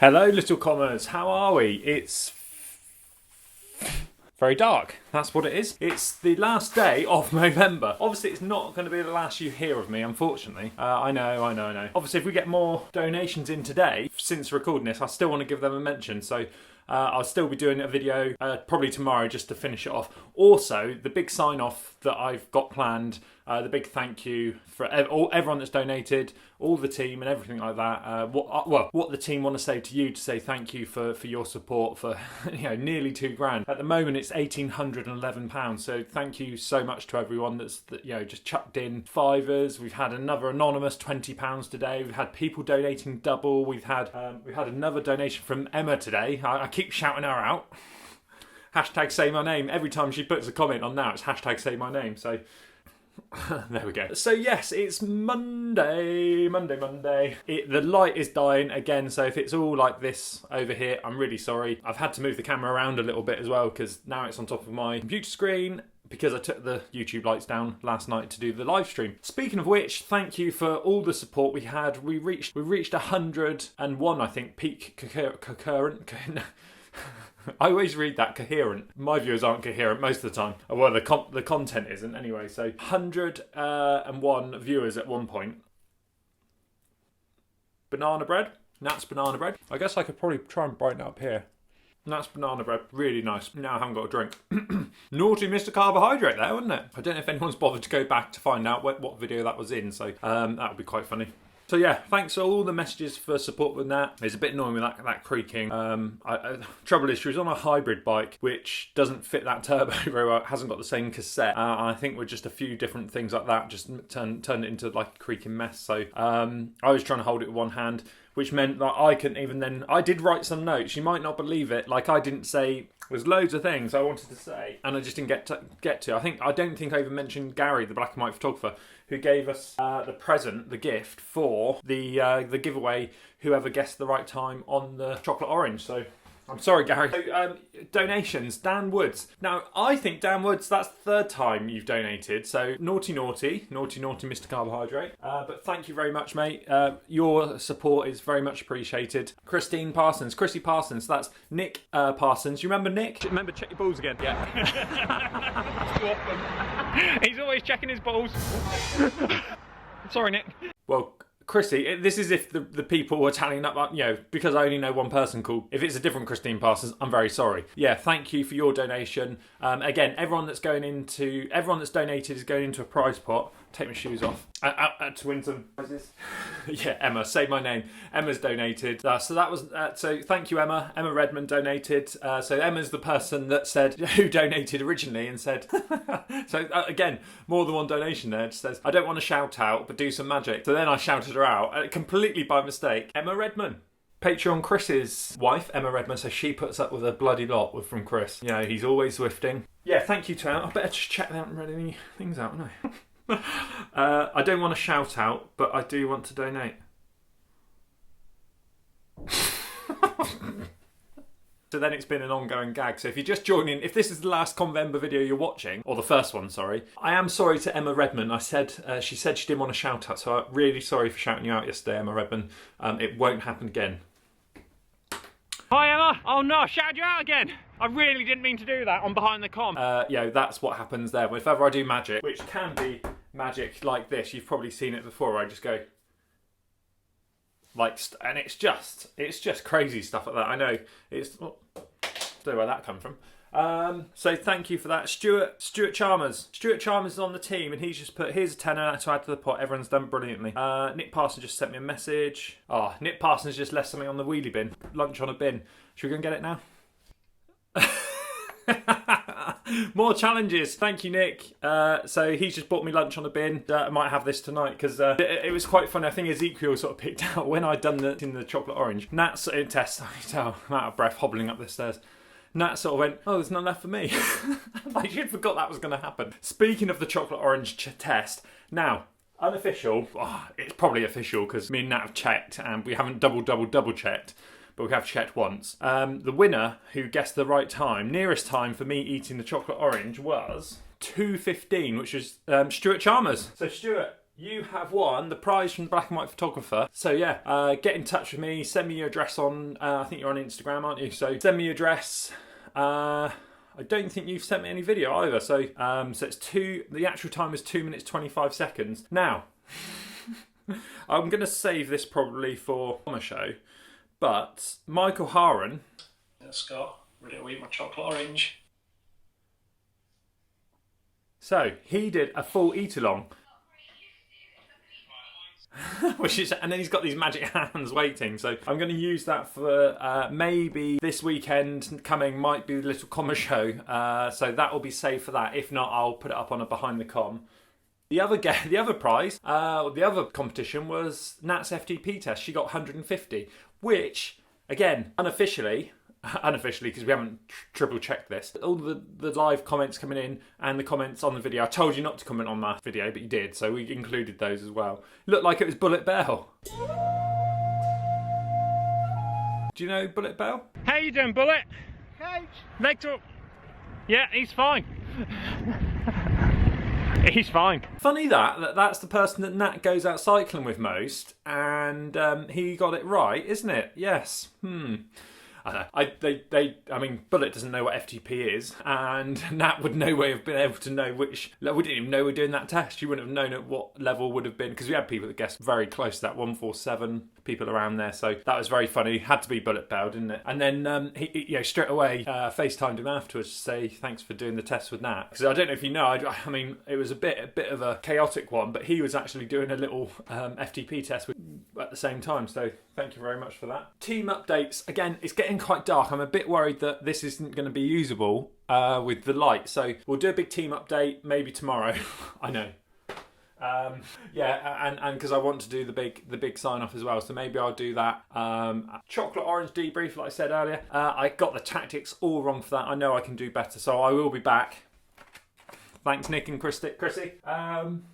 Hello, little KOMers. How are we? It's very dark. That's what it is. It's the last day of Movember. Obviously, it's not going to be the last you hear of me, unfortunately. I know. Obviously, if we get more donations in today, since recording this, I still want to give them a mention. So I'll still be doing a video probably tomorrow just to finish it off. Also, the big sign-off that I've got planned, the big thank you for everyone that's donated, all the team and everything like that. What the team want to say to you to say thank you for your support for nearly £2,000. At the moment, it's £1,811. So thank you so much to everyone that's just chucked in fivers. We've had another anonymous £20 today. We've had people donating double. We've had another donation from Emma today. I keep shouting her out. Hashtag say my name. Every time she puts a comment on now, it's hashtag say my name. So there we go. So yes, it's Monday. The light is dying again, so if it's all like this over here, I'm really sorry. I've had to move the camera around a little bit as well because now it's on top of my computer screen because I took the YouTube lights down last night to do the live stream. Speaking of which, thank you for all the support we had. We reached 101, I think, peak concurrent. I always read that coherent. My viewers aren't coherent most of the time. Well, the content isn't anyway. So 101 viewers at one point. Banana bread. Nat's banana bread. I guess I could probably try and brighten it up here. Nat's banana bread. Really nice. Now I haven't got a drink. Naughty Mr. Carbohydrate there, wasn't it? I don't know if anyone's bothered to go back to find out what video that was in. So that would be quite funny. So yeah, thanks for all the messages for support with that. It's a bit annoying with that creaking. Trouble is, she was on a hybrid bike, which doesn't fit that turbo very well. It hasn't got the same cassette. I think with just a few different things like that, just turned it into like a creaking mess. So I was trying to hold it with one hand, which meant that I couldn't even then. I did write some notes. You might not believe it. Like I didn't say. There's loads of things I wanted to say, and I just didn't get to. I don't think I even mentioned Gary, the black and white photographer, who gave us the gift for the giveaway. Whoever guessed the right time on the chocolate orange. So I'm sorry, Gary. So, donations, Dan Woods. Now, I think Dan Woods, that's the third time you've donated. So, naughty, Mr. Carbohydrate. But thank you very much, mate. Your support is very much appreciated. Chrissy Parsons. That's Nick Parsons. You remember Nick? Remember, check your balls again. Yeah. He's always checking his balls. Sorry, Nick. Well, Chrissy, this is if the people were tallying up, because I only know one person called. If it's a different Christine Parsons, I'm very sorry. Yeah, thank you for your donation. Again, everyone that's donated is going into a prize pot. Take my shoes off. To win some prizes. Yeah, Emma, say my name. Emma's donated. So that was. So thank you, Emma. Emma Redmond donated. So Emma's the person that said who donated originally and said. So again, more than one donation there. It says I don't want to shout out, but do some magic. So then I shouted her out completely by mistake. Emma Redmond. Patreon Chris's wife, Emma Redmond, so she puts up with a bloody lot from Chris. He's always swifting. Yeah, thank you to Emma. I better just check out and read any things out, don't I? I don't want to shout out, but I do want to donate. So then it's been an ongoing gag. So if you're just joining, if this is the last KOMvember video you're watching, or the first one, sorry, I am sorry to Emma Redmond. She said she didn't want to shout out, so I'm really sorry for shouting you out yesterday, Emma Redmond. It won't happen again. Hi Emma! Oh no, I shouted you out again! I really didn't mean to do that on Behind the Com. That's what happens there. If ever I do magic, which can be magic like this, you've probably seen it before, I just go and it's just crazy stuff like that. I know don't know where that come from. So thank you for that, Stuart Chalmers. Stuart Chalmers is on the team, and he's just put here's a tenner to add to the pot. Everyone's done brilliantly. Nick Parsons just sent me a message. Nick Parsons just left something on the wheelie bin. Lunch on a bin. Should we go and get it now? More challenges. Thank you, Nick. So he's just bought me lunch on a bin. I might have this tonight because it was quite funny. I think Ezekiel sort of picked out when I'd done the chocolate orange. Nat's test. I can tell I'm out of breath hobbling up the stairs. Nat sort of went, oh, there's none left for me. I should forgot that was going to happen. Speaking of the chocolate orange test, now, unofficial, it's probably official because me and Nat have checked and we haven't double checked. But we have checked once. The winner who guessed the right time, nearest time for me eating the chocolate orange was 2:15, which was Stuart Chalmers. So Stuart, You have won the prize from the Black and White Photographer. So yeah, get in touch with me. Send me your address on, I think you're on Instagram, aren't you? So send me your address. I don't think you've sent me any video either. So so it's the actual time is 2 minutes 25 seconds. Now, I'm going to save this probably for a show, but Michael Haran. Scott, ready to eat my chocolate orange. So he did a full eat-along. And then he's got these magic hands waiting, so I'm going to use that for maybe this weekend coming might be the little KOMers show, so that will be saved for that. If not, I'll put it up on a behind the com. The other prize, the other competition was Nat's FTP test. She got 150, which again unofficially because we haven't triple checked this. All the live comments coming in and the comments on the video. I told you not to comment on that video, but you did, so we included those as well. Looked like it was Bullet Bell. Do you know Bullet Bell? How you doing, Bullet? Coach. Legs up. Yeah, he's fine. He's fine. Funny that's the person that Nat goes out cycling with most, and he got it right, isn't it? Yes. I know. I mean, Bullet doesn't know what FTP is, and Nat would no way have been able to know which. We didn't even know we were doing that test. You wouldn't have known at what level would have been, because we had people that guessed very close to that 147 people around there. So that was very funny. Had to be Bullet Bell, didn't it? And then he straight away FaceTimed him afterwards to say thanks for doing the test with Nat. Because I don't know if you know, I mean, it was a bit of a chaotic one, but he was actually doing a little FTP test at the same time. So thank you very much for that. Team updates. Again, it's getting quite dark. I'm a bit worried that this isn't going to be usable with the light. So we'll do a big team update maybe tomorrow. I know. Yeah, and because I want to do the big sign off as well, so maybe I'll do that. Chocolate orange debrief, like I said earlier. I got the tactics all wrong for that. I know I can do better, so I will be back. Thanks, Nick and Chrissy.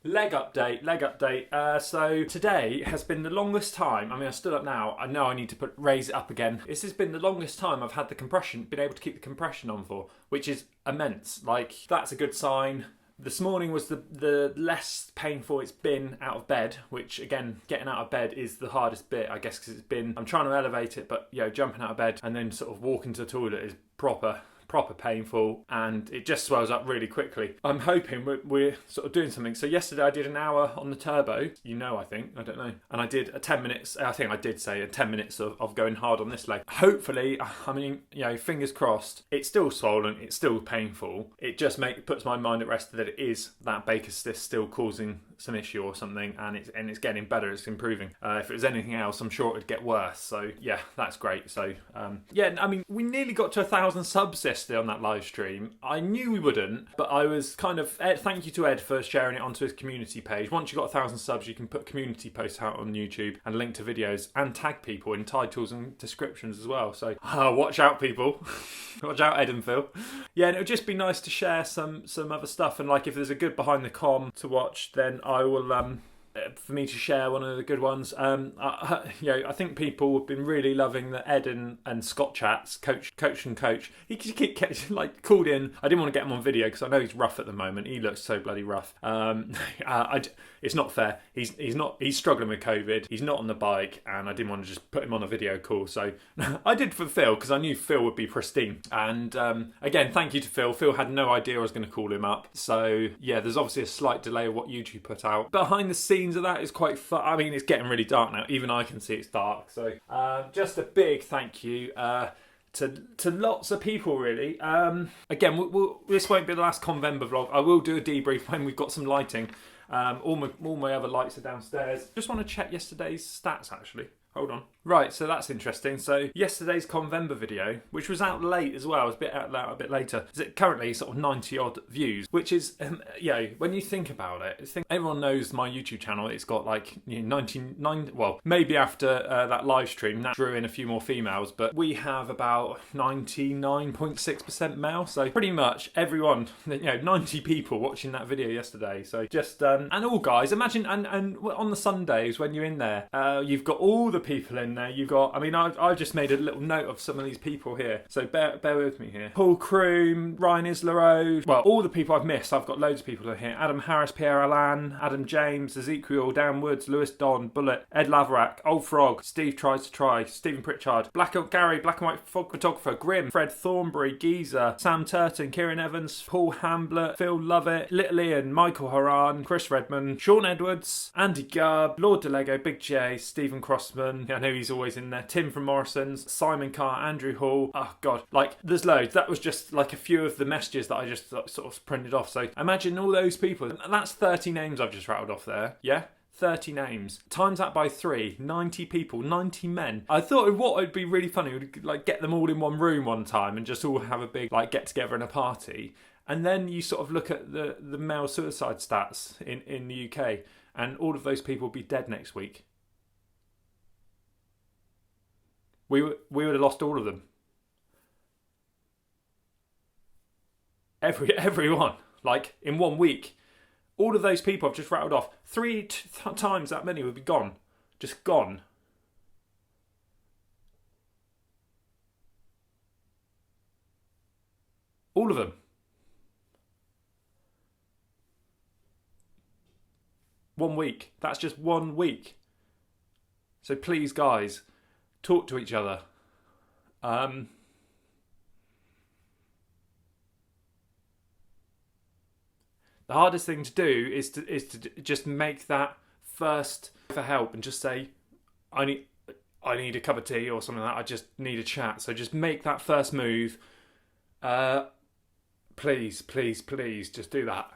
Leg update. So today has been the longest time. I mean, I stood up now. I know I need to raise it up again. This has been the longest time I've had been able to keep the compression on for, which is immense. Like, that's a good sign. This morning was the less painful it's been out of bed, which again, getting out of bed is the hardest bit, I guess, because I'm trying to elevate it, but jumping out of bed and then sort of walking to the toilet is proper painful, and it just swells up really quickly. I'm hoping we're sort of doing something. So yesterday I did an hour on the turbo, I don't know, and I did a 10 minutes, I think I did say 10 minutes of going hard on this leg. Hopefully, I mean, fingers crossed, it's still swollen, it's still painful, it just puts my mind at rest that it is that Baker's cyst still causing some issue or something, and it's getting better, it's improving. If it was anything else, I'm sure it would get worse. So yeah, that's great. So yeah, I mean, we nearly got to 1,000 subs yesterday on that live stream. I knew we wouldn't, but I was kind of thank you to Ed for sharing it onto his community page. Once you've got 1,000 subs, you can put community posts out on YouTube and link to videos and tag people in titles and descriptions as well. So watch out, people. Watch out, Ed and Phil. Yeah, and it would just be nice to share some other stuff, and like if there's a good behind the com to watch, then I will for me to share one of the good ones. I think people have been really loving the Ed and Scott chats, coach. He kept like called in. I didn't want to get him on video because I know he's rough at the moment. He looks so bloody rough. It's not fair. He's struggling with COVID. He's not on the bike, and I didn't want to just put him on a video call. So I did for Phil because I knew Phil would be pristine. And again, thank you to Phil. Phil had no idea I was going to call him up. So yeah, there's obviously a slight delay of what YouTube put out. Behind the scenes of that is quite fun. I mean, it's getting really dark now. Even I can see it's dark. So just a big thank you to lots of people, really. Again, this won't be the last KOMvember vlog. I will do a debrief when we've got some lighting. All my other lights are downstairs. Just want to check yesterday's stats, actually. Hold on. Right, so that's interesting. So yesterday's KOMvember video, which was out late as well, was a bit later, is it currently sort of 90 odd views, which is, when you think about it, everyone knows my YouTube channel. It's got like 99, well, maybe after that live stream, that drew in a few more females, but we have about 99.6% male. So pretty much everyone, 90 people watching that video yesterday. So just, and all guys, imagine, and on the Sundays when you're in there, you've got all the people in in there. You've got, I mean, I've just made a little note of some of these people here, so bear with me here. Paul Croom, Ryan Islerow, well, all the people I've missed, I've got loads of people here. Adam Harris, Pierre Alain, Adam James, Ezekiel, Dan Woods, Lewis Don, Bullet, Ed Laverack, Old Frog, Steve Tries to Try, Stephen Pritchard, Gary, Black and White Photographer, Grim, Fred Thornbury, Geezer, Sam Turton, Kieran Evans, Paul Hamblet, Phil Lovett, Little Ian, Michael Haran, Chris Redmond, Sean Edwards, Andy Garb, Lord DeLego, Big J, Stephen Crossman, I know he's always in there, Tim from Morrison's, Simon Carr, Andrew Hall, oh god, like there's loads. That was just like a few of the messages that I just sort of printed off. So imagine all those people, that's 30 names I've just rattled off there, yeah? 30 names. Times that by 3, 90 people, 90 men. I thought what would be really funny would like get them all in one room one time and just all have a big like get together and a party. And then you sort of look at the male suicide stats in the UK, and all of those people would be dead next week. We would have lost all of them. Everyone. Like, in 1 week. All of those people I've just rattled off, 3 times that many would be gone. Just gone. All of them. 1 week. That's just 1 week. So please, guys, talk to each other. The hardest thing to do is to just make that first for help and just say, I need a cup of tea or something like that. I just need a chat. So just make that first move. Please, just do that.